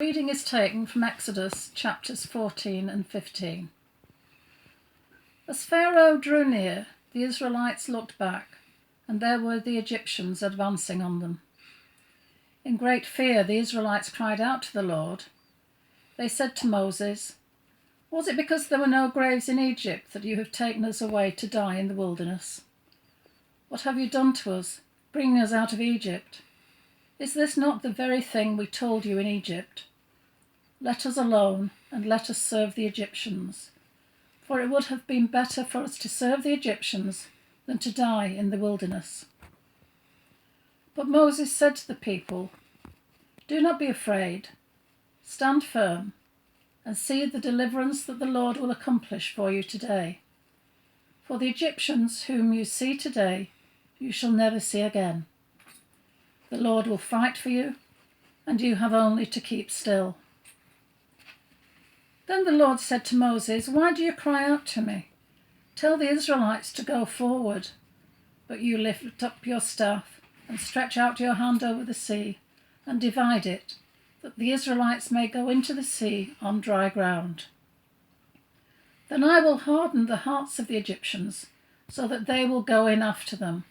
Reading is taken from Exodus chapters 14 and 15. As Pharaoh drew near, the Israelites looked back, and there were the Egyptians advancing on them. In great fear, the Israelites cried out to the Lord. They said to Moses, "Was it because there were no graves in Egypt that you have taken us away to die in the wilderness? What have you done to us, bringing us out of Egypt? Is this not the very thing we told you in Egypt? Let us alone, and let us serve the Egyptians. For it would have been better for us to serve the Egyptians than to die in the wilderness." But Moses said to the people, "Do not be afraid. Stand firm, and see the deliverance that the Lord will accomplish for you today. For the Egyptians whom you see today, you shall never see again. The Lord will fight for you, and you have only to keep still." Then the Lord said to Moses, "Why do you cry out to me? Tell the Israelites to go forward. But you lift up your staff and stretch out your hand over the sea and divide it, that the Israelites may go into the sea on dry ground. Then I will harden the hearts of the Egyptians, so that they will go in after them.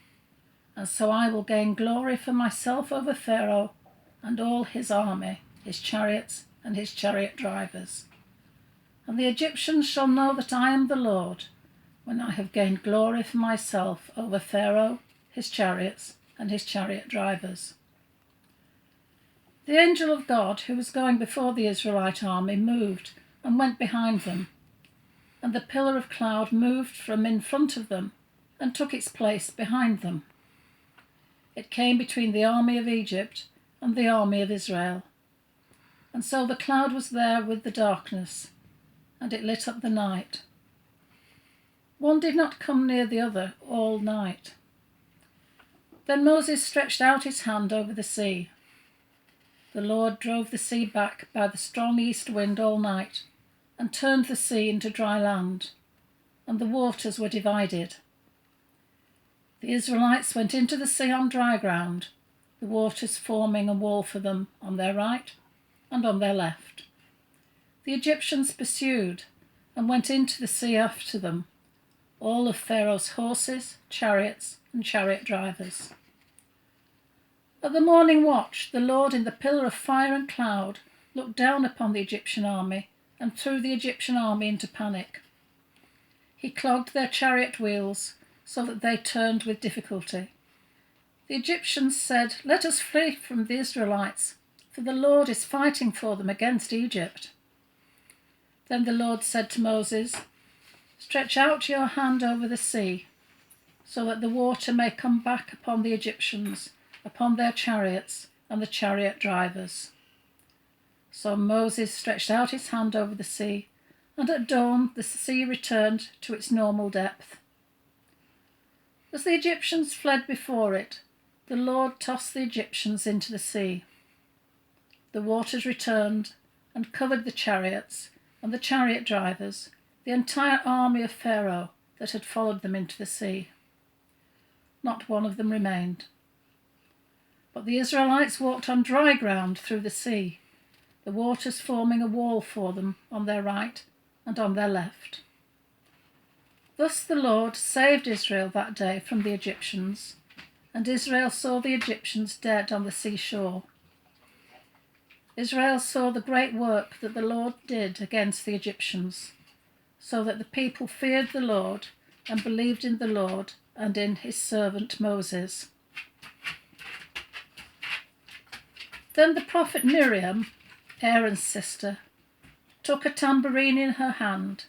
And so I will gain glory for myself over Pharaoh and all his army, his chariots and his chariot drivers. And the Egyptians shall know that I am the Lord, when I have gained glory for myself over Pharaoh, his chariots and his chariot drivers." The angel of God, who was going before the Israelite army, moved and went behind them, and the pillar of cloud moved from in front of them and took its place behind them. It came between the army of Egypt and the army of Israel. And so the cloud was there with the darkness, and it lit up the night. One did not come near the other all night. Then Moses stretched out his hand over the sea. The Lord drove the sea back by the strong east wind all night, and turned the sea into dry land, and the waters were divided. The Israelites went into the sea on dry ground, the waters forming a wall for them on their right and on their left. The Egyptians pursued and went into the sea after them, all of Pharaoh's horses, chariots, and chariot drivers. At the morning watch, the Lord in the pillar of fire and cloud looked down upon the Egyptian army and threw the Egyptian army into panic. He clogged their chariot wheels so that they turned with difficulty. The Egyptians said, "Let us flee from the Israelites, for the Lord is fighting for them against Egypt." Then the Lord said to Moses, "Stretch out your hand over the sea, so that the water may come back upon the Egyptians, upon their chariots and the chariot drivers." So Moses stretched out his hand over the sea, and at dawn the sea returned to its normal depth. As the Egyptians fled before it, the Lord tossed the Egyptians into the sea. The waters returned and covered the chariots and the chariot drivers, the entire army of Pharaoh that had followed them into the sea. Not one of them remained. But the Israelites walked on dry ground through the sea, the waters forming a wall for them on their right and on their left. Thus the Lord saved Israel that day from the Egyptians, and Israel saw the Egyptians dead on the seashore. Israel saw the great work that the Lord did against the Egyptians, so that the people feared the Lord and believed in the Lord and in his servant Moses. Then the prophet Miriam, Aaron's sister, took a tambourine in her hand,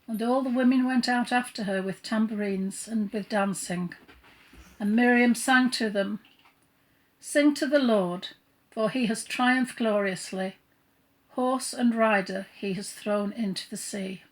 and all the women went out after her with tambourines and with dancing. And Miriam sang to them, "Sing to the Lord, for he has triumphed gloriously. Horse and rider he has thrown into the sea."